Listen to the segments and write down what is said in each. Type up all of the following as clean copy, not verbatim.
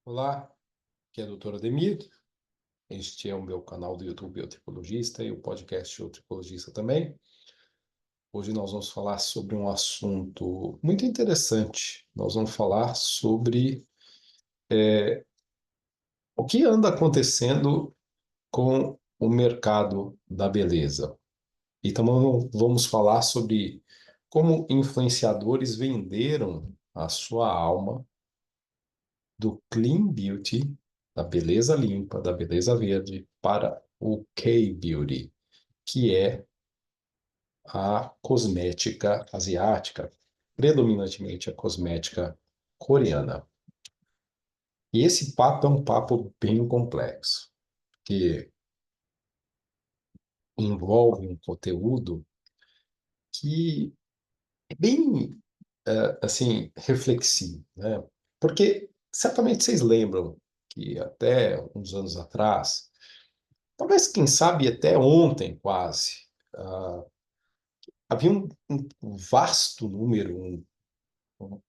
Olá, aqui é a doutora Ademir. Este é o meu canal do YouTube, Eu Tricologista, e o podcast Eu Tricologista também. Hoje nós vamos falar sobre um assunto muito interessante. Nós vamos falar sobre o que anda acontecendo com o mercado da beleza. E também vamos falar sobre como influenciadores venderam a sua alma do clean beauty, da beleza limpa, da beleza verde, para o K-beauty, que é a cosmética asiática, predominantemente a cosmética coreana. E esse papo é um papo bem complexo, que envolve um conteúdo que é bem, assim, reflexivo, né? Porque certamente vocês lembram que até uns anos atrás, talvez, quem sabe, até ontem quase, havia um vasto número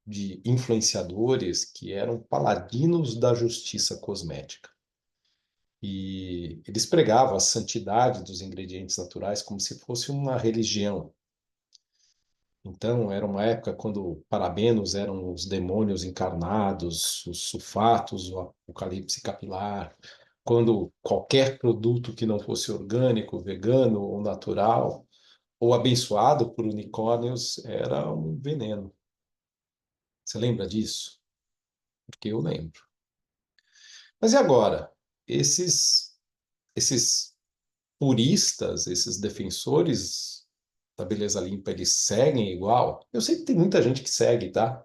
de influenciadores que eram paladinos da justiça cosmética. E eles pregavam a santidade dos ingredientes naturais como se fosse uma religião. Então, era uma época quando parabenos eram os demônios encarnados, os sulfatos, o apocalipse capilar, quando qualquer produto que não fosse orgânico, vegano ou natural, ou abençoado por unicórnios, era um veneno. Você lembra disso? Porque eu lembro. Mas e agora? Esses, esses puristas, esses defensores da beleza limpa, eles seguem igual? Eu sei que tem muita gente que segue, tá?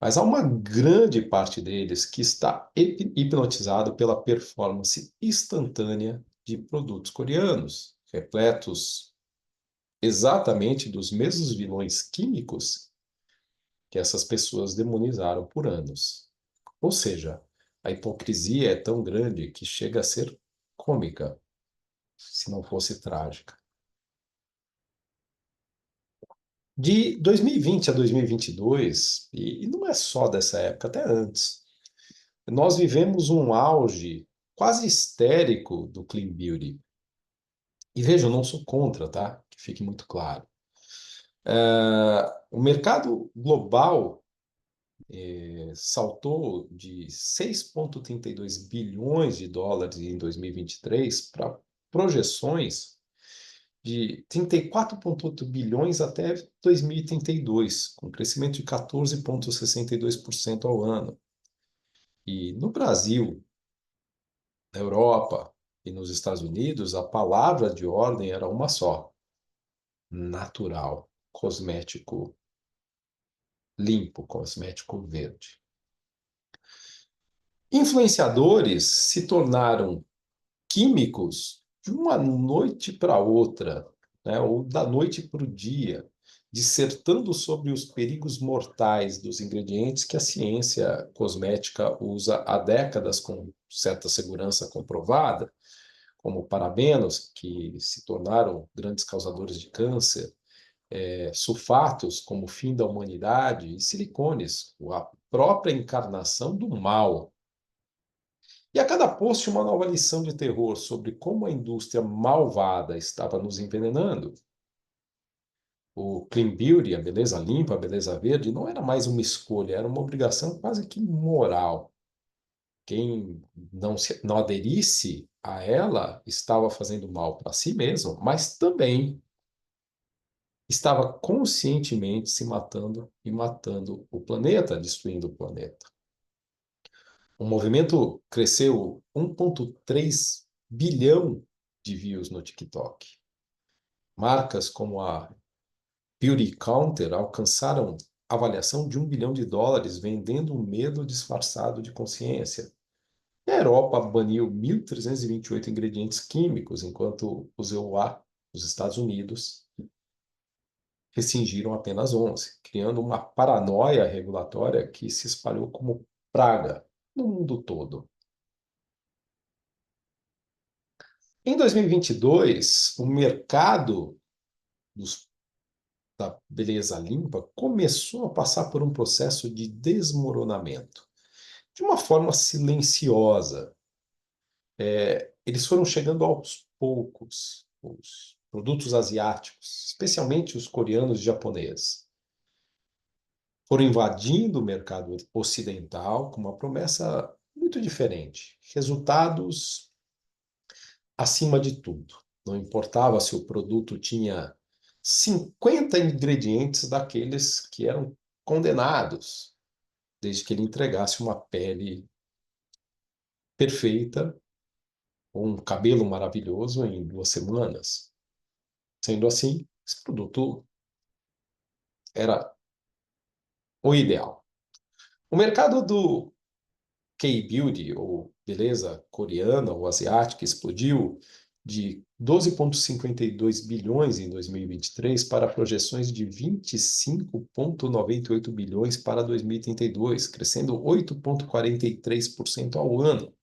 Mas há uma grande parte deles que está hipnotizado pela performance instantânea de produtos coreanos, repletos exatamente dos mesmos vilões químicos que essas pessoas demonizaram por anos. Ou seja, a hipocrisia é tão grande que chega a ser cômica, se não fosse trágica. De 2020 a 2022, e não é só dessa época, até antes, nós vivemos um auge quase histérico do clean beauty. E veja, eu não sou contra, tá? Que fique muito claro. O mercado global saltou de 6,32 bilhões de dólares em 2023 para projeções de 34,8 bilhões até 2032, com crescimento de 14,62% ao ano. E no Brasil, na Europa e nos Estados Unidos, a palavra de ordem era uma só: natural, cosmético limpo, cosmético verde. Influenciadores se tornaram químicos de uma noite para outra, né, ou da noite para o dia, dissertando sobre os perigos mortais dos ingredientes que a ciência cosmética usa há décadas com certa segurança comprovada, como parabenos, que se tornaram grandes causadores de câncer, sulfatos, como o fim da humanidade, e silicones, a própria encarnação do mal. E a cada post, uma nova lição de terror sobre como a indústria malvada estava nos envenenando. O clean beauty, a beleza limpa, a beleza verde, não era mais uma escolha, era uma obrigação quase que moral. Quem não aderisse a ela estava fazendo mal para si mesmo, mas também estava conscientemente se matando e matando o planeta, destruindo o planeta. O movimento cresceu 1,3 bilhão de views no TikTok. Marcas como a Beauty Counter alcançaram avaliação de 1 bilhão de dólares vendendo um medo disfarçado de consciência. E a Europa baniu 1.328 ingredientes químicos, enquanto os EUA, os Estados Unidos, restringiram apenas 11, criando uma paranoia regulatória que se espalhou como praga no mundo todo. Em 2022, o mercado da beleza limpa começou a passar por um processo de desmoronamento. de uma forma silenciosa. Eles foram chegando aos poucos, os produtos asiáticos, especialmente os coreanos e japoneses, foram invadindo o mercado ocidental com uma promessa muito diferente. Resultados acima de tudo. Não importava se o produto tinha 50 ingredientes daqueles que eram condenados, desde que ele entregasse uma pele perfeita ou um cabelo maravilhoso em 2 semanas. Sendo assim, esse produto era o ideal. O mercado do K-Beauty, ou beleza coreana ou asiática, explodiu de 12,52 bilhões em 2023 para projeções de 25,98 bilhões para 2032, crescendo 8,43% ao ano.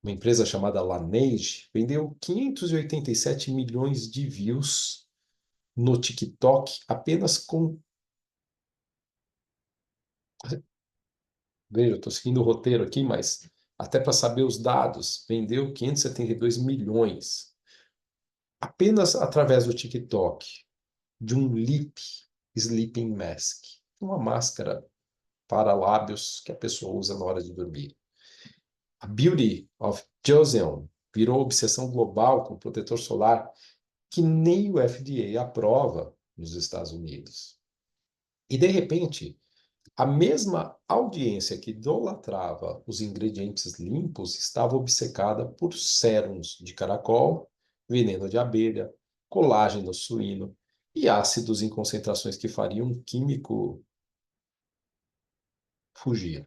Uma empresa chamada Laneige vendeu 587 milhões de views no TikTok apenas com. Veja, eu estou seguindo o roteiro aqui, mas até para saber os dados, vendeu 572 milhões apenas através do TikTok, de um lip sleeping mask, uma máscara para lábios que a pessoa usa na hora de dormir. A Beauty of Joseon virou obsessão global com protetor solar que nem o FDA aprova nos Estados Unidos. E, de repente, a mesma audiência que idolatrava os ingredientes limpos estava obcecada por sérums de caracol, veneno de abelha, colágeno suíno e ácidos em concentrações que fariam um químico fugir.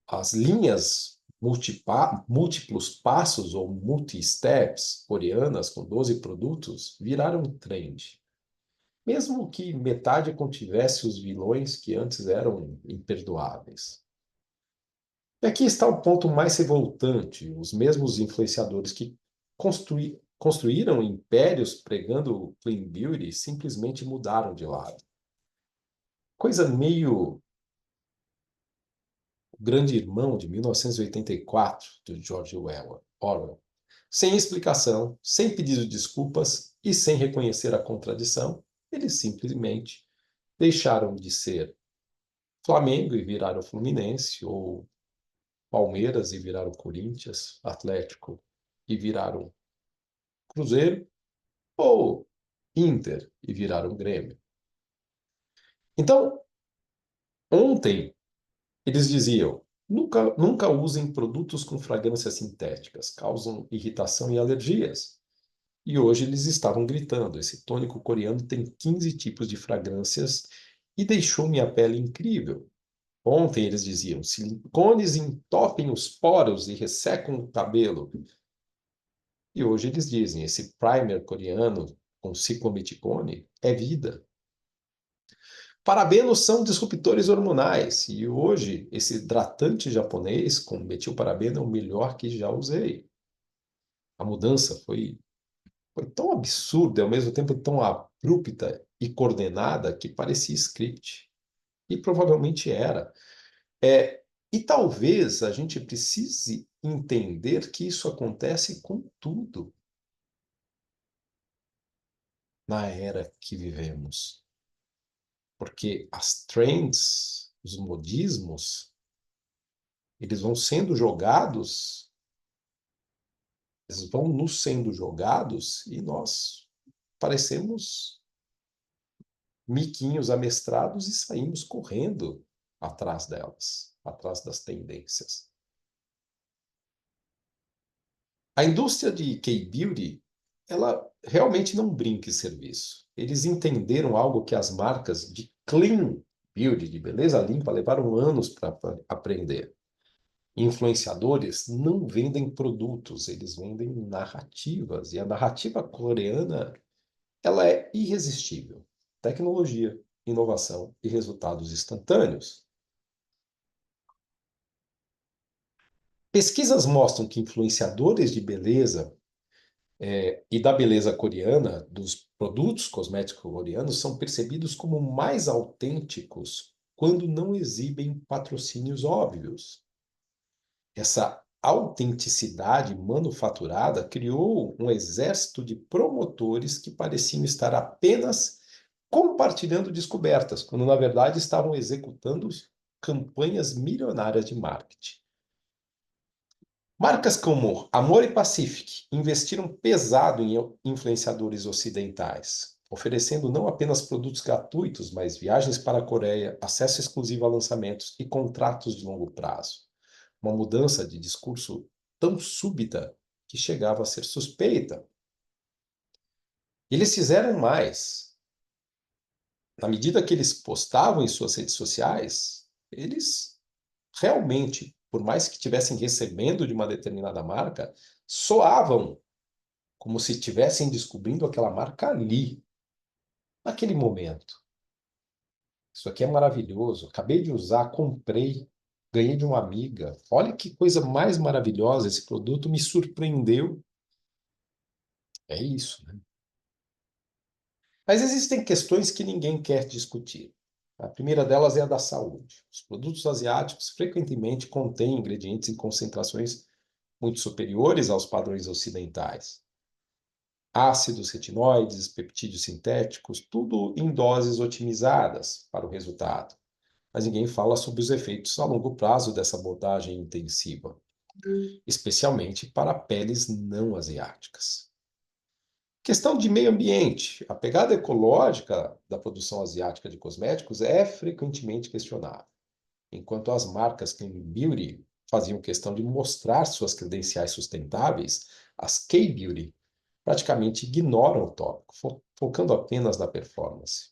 As linhas múltiplos passos ou multi-steps coreanas com 12 produtos viraram um trend. Mesmo que metade contivesse os vilões que antes eram imperdoáveis. E aqui está o ponto mais revoltante: os mesmos influenciadores que construíram impérios pregando clean beauty simplesmente mudaram de lado. Coisa meio O Grande Irmão de 1984, do George Orwell. Sem explicação, sem pedido de desculpas e sem reconhecer a contradição, eles simplesmente deixaram de ser Flamengo e viraram Fluminense, ou Palmeiras e viraram Corinthians, Atlético e viraram Cruzeiro, ou Inter e viraram Grêmio. Então, ontem eles diziam: nunca usem produtos com fragrâncias sintéticas, causam irritação e alergias. E hoje eles estavam gritando: esse tônico coreano tem 15 tipos de fragrâncias e deixou minha pele incrível. Ontem eles diziam: silicones entopem os poros e ressecam o cabelo. E hoje eles dizem: esse primer coreano com ciclometicone é vida. Parabenos são disruptores hormonais. E hoje esse hidratante japonês com metilparabeno é o melhor que já usei. A mudança foi tão absurda e ao mesmo tempo tão abrupta e coordenada que parecia script. E provavelmente era. E talvez a gente precise entender que isso acontece com tudo na era que vivemos. Porque as trends, os modismos, eles vão sendo jogados, eles vão nos sendo jogados e nós parecemos miquinhos amestrados e saímos correndo atrás delas, atrás das tendências. A indústria de K-Beauty, ela realmente não brinca em serviço. Eles entenderam algo que as marcas de clean beauty, de beleza limpa, levaram anos para aprender. Influenciadores não vendem produtos, eles vendem narrativas. E a narrativa coreana, ela é irresistível. Tecnologia, inovação e resultados instantâneos. Pesquisas mostram que influenciadores de beleza e da beleza coreana, dos produtos cosméticos coreanos, são percebidos como mais autênticos quando não exibem patrocínios óbvios. Essa autenticidade manufaturada criou um exército de promotores que pareciam estar apenas compartilhando descobertas, quando na verdade estavam executando campanhas milionárias de marketing. Marcas como Amor e Pacific investiram pesado em influenciadores ocidentais, oferecendo não apenas produtos gratuitos, mas viagens para a Coreia, acesso exclusivo a lançamentos e contratos de longo prazo. Uma mudança de discurso tão súbita que chegava a ser suspeita. Eles fizeram mais. Na medida que eles postavam em suas redes sociais, eles realmente, por mais que estivessem recebendo de uma determinada marca, soavam como se estivessem descobrindo aquela marca ali, naquele momento. Isso aqui é maravilhoso. Acabei de usar, comprei, ganhei de uma amiga. Olha que coisa mais maravilhosa, esse produto me surpreendeu. É isso, né? Mas existem questões que ninguém quer discutir. A primeira delas é a da saúde. Os produtos asiáticos frequentemente contêm ingredientes em concentrações muito superiores aos padrões ocidentais. Ácidos retinóides, peptídeos sintéticos, tudo em doses otimizadas para o resultado. Mas ninguém fala sobre os efeitos a longo prazo dessa abordagem intensiva, especialmente para peles não asiáticas. Questão de meio ambiente. A pegada ecológica da produção asiática de cosméticos é frequentemente questionável, enquanto as marcas Clean Beauty faziam questão de mostrar suas credenciais sustentáveis, as K-Beauty praticamente ignoram o tópico, focando apenas na performance.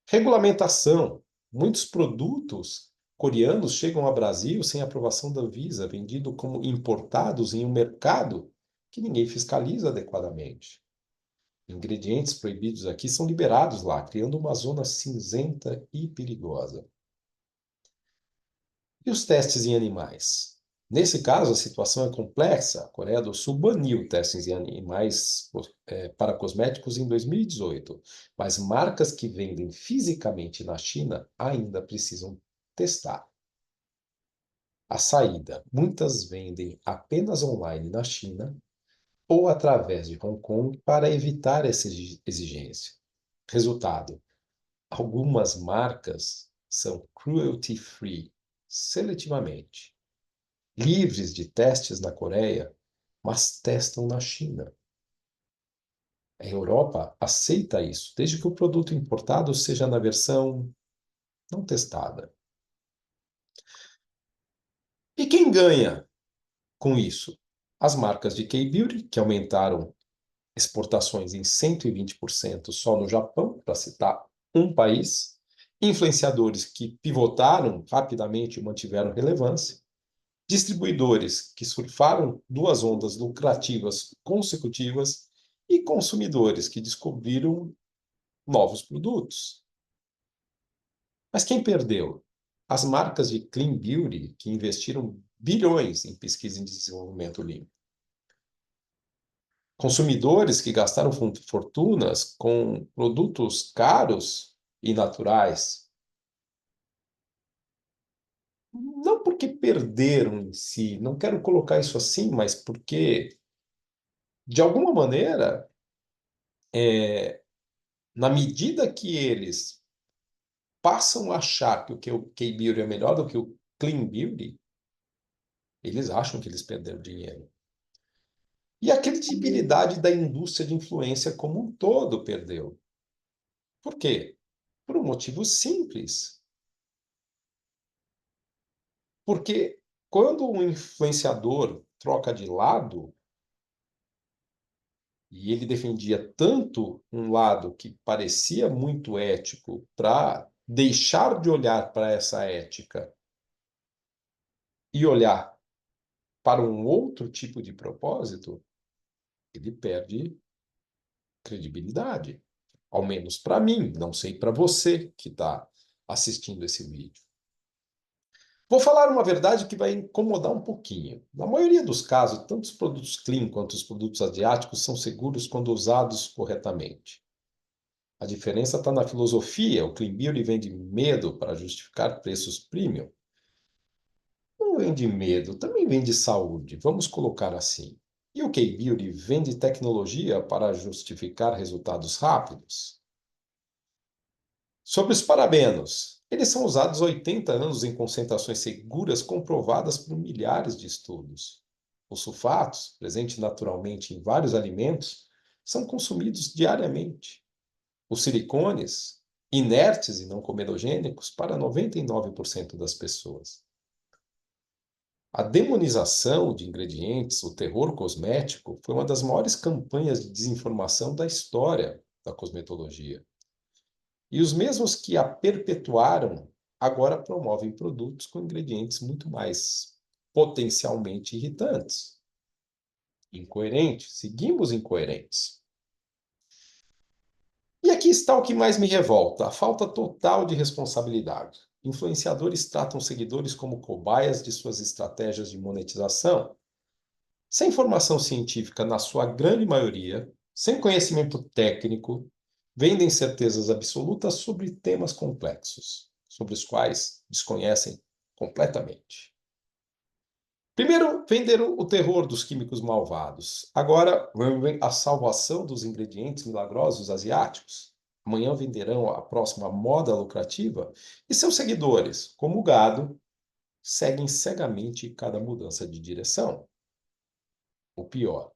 Regulamentação. Muitos produtos coreanos chegam ao Brasil sem aprovação da Anvisa, vendidos como importados em um mercado que ninguém fiscaliza adequadamente. Ingredientes proibidos aqui são liberados lá, criando uma zona cinzenta e perigosa. E os testes em animais? Nesse caso, a situação é complexa. A Coreia do Sul baniu testes em animais para cosméticos em 2018, mas marcas que vendem fisicamente na China ainda precisam testar. A saída: muitas vendem apenas online na China ou através de Hong Kong para evitar essa exigência. Resultado: algumas marcas são cruelty-free, seletivamente, livres de testes na Coreia, mas testam na China. A Europa aceita isso, desde que o produto importado seja na versão não testada. E quem ganha com isso? As marcas de K-Beauty, que aumentaram exportações em 120% só no Japão, para citar um país, influenciadores que pivotaram rapidamente e mantiveram relevância, distribuidores que surfaram duas ondas lucrativas consecutivas e consumidores que descobriram novos produtos. Mas quem perdeu? As marcas de Clean Beauty, que investiram bilhões em pesquisa e desenvolvimento limpo. Consumidores que gastaram fortunas com produtos caros e naturais. Não porque perderam em si, não quero colocar isso assim, mas porque, de alguma maneira, na medida que eles passam a achar que o K-Beauty é melhor do que o Clean Beauty, eles acham que eles perderam dinheiro. E a credibilidade da indústria de influência como um todo perdeu. Por quê? Por um motivo simples. Porque quando um influenciador troca de lado, e ele defendia tanto um lado que parecia muito ético para deixar de olhar para essa ética e olhar para um outro tipo de propósito, ele perde credibilidade. Ao menos para mim, não sei para você que está assistindo esse vídeo. Vou falar uma verdade que vai incomodar um pouquinho. Na maioria dos casos, tanto os produtos clean quanto os produtos asiáticos são seguros quando usados corretamente. A diferença está na filosofia. O Clean Beauty vende medo para justificar preços premium. Não vende medo, também vende saúde, vamos colocar assim. E o K-Beauty vende tecnologia para justificar resultados rápidos. Sobre os parabenos, eles são usados há 80 anos em concentrações seguras comprovadas por milhares de estudos. Os sulfatos, presentes naturalmente em vários alimentos, são consumidos diariamente. Os silicones, inertes e não comedogênicos para 99% das pessoas. A demonização de ingredientes, o terror cosmético, foi uma das maiores campanhas de desinformação da história da cosmetologia. E os mesmos que a perpetuaram agora promovem produtos com ingredientes muito mais potencialmente irritantes. Incoerentes, seguimos incoerentes. E aqui está o que mais me revolta: a falta total de responsabilidade. Influenciadores tratam seguidores como cobaias de suas estratégias de monetização, sem formação científica na sua grande maioria, sem conhecimento técnico, vendem certezas absolutas sobre temas complexos, sobre os quais desconhecem completamente. Primeiro, venderam o terror dos químicos malvados. Agora, vendem a salvação dos ingredientes milagrosos asiáticos. Amanhã venderão a próxima moda lucrativa e seus seguidores, como o gado, seguem cegamente cada mudança de direção. O pior,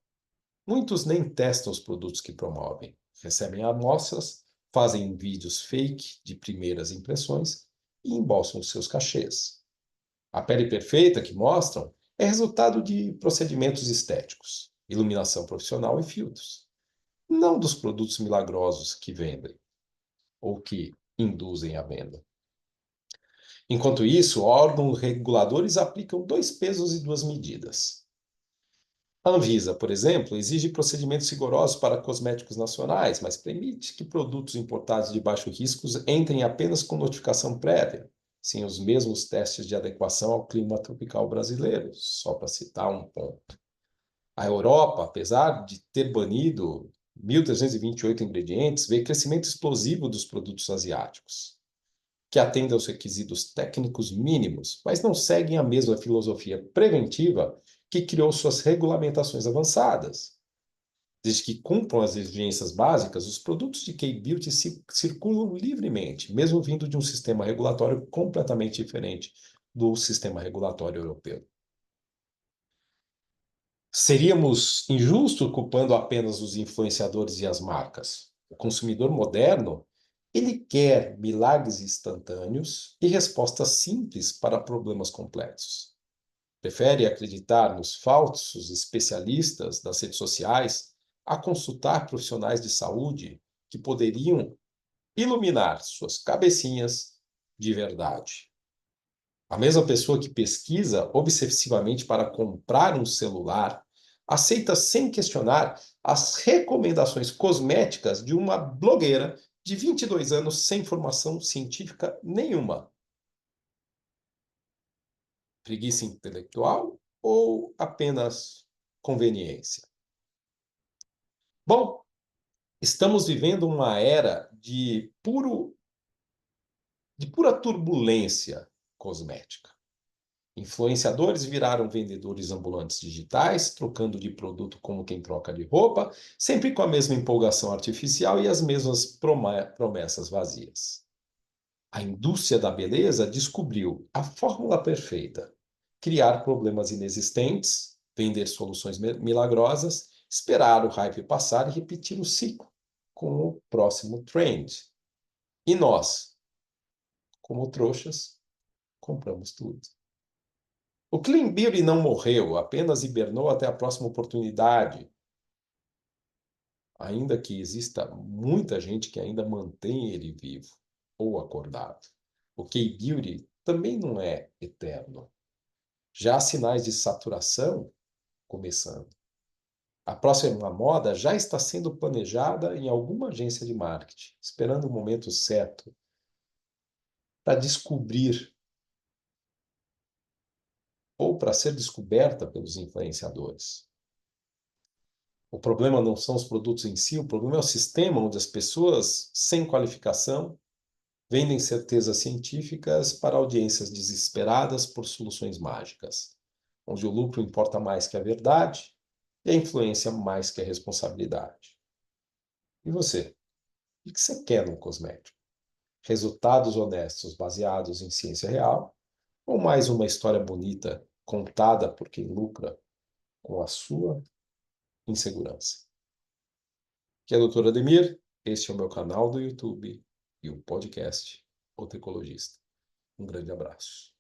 muitos nem testam os produtos que promovem, recebem amostras, fazem vídeos fake de primeiras impressões e embolsam seus cachês. A pele perfeita que mostram é resultado de procedimentos estéticos, iluminação profissional e filtros, não dos produtos milagrosos que vendem ou que induzem a venda. Enquanto isso, órgãos reguladores aplicam dois pesos e duas medidas. A Anvisa, por exemplo, exige procedimentos rigorosos para cosméticos nacionais, mas permite que produtos importados de baixo risco entrem apenas com notificação prévia, sem os mesmos testes de adequação ao clima tropical brasileiro, só para citar um ponto. A Europa, apesar de ter banido 1.328 ingredientes, vê crescimento explosivo dos produtos asiáticos, que atendem aos requisitos técnicos mínimos, mas não seguem a mesma filosofia preventiva que criou suas regulamentações avançadas. Desde que cumpram as exigências básicas, os produtos de K-Beauty circulam livremente, mesmo vindo de um sistema regulatório completamente diferente do sistema regulatório europeu. Seríamos injustos culpando apenas os influenciadores e as marcas. O consumidor moderno, ele quer milagres instantâneos e respostas simples para problemas complexos. Prefere acreditar nos falsos especialistas das redes sociais a consultar profissionais de saúde que poderiam iluminar suas cabecinhas de verdade. A mesma pessoa que pesquisa obsessivamente para comprar um celular aceita sem questionar as recomendações cosméticas de uma blogueira de 22 anos sem formação científica nenhuma. Preguiça intelectual ou apenas conveniência? Bom, estamos vivendo uma era de pura turbulência cosmética. Influenciadores viraram vendedores ambulantes digitais, trocando de produto como quem troca de roupa, sempre com a mesma empolgação artificial e as mesmas promessas vazias. A indústria da beleza descobriu a fórmula perfeita: criar problemas inexistentes, vender soluções milagrosas, esperar o hype passar e repetir o ciclo com o próximo trend. E nós, como trouxas, compramos tudo. O Clean Beauty não morreu, apenas hibernou até a próxima oportunidade. Ainda que exista muita gente que ainda mantém ele vivo ou acordado. O K-Beauty também não é eterno. Já há sinais de saturação começando. A próxima moda já está sendo planejada em alguma agência de marketing, esperando o momento certo para descobrir ou para ser descoberta pelos influenciadores. O problema não são os produtos em si, o problema é o sistema onde as pessoas sem qualificação vendem certezas científicas para audiências desesperadas por soluções mágicas, onde o lucro importa mais que a verdade e a influência mais que a responsabilidade. E você? O que você quer no cosmético? Resultados honestos baseados em ciência real ou mais uma história bonita contada por quem lucra com a sua insegurança? Aqui é a doutora Ademir, este é o meu canal do YouTube e o podcast O Tricologista. Um grande abraço.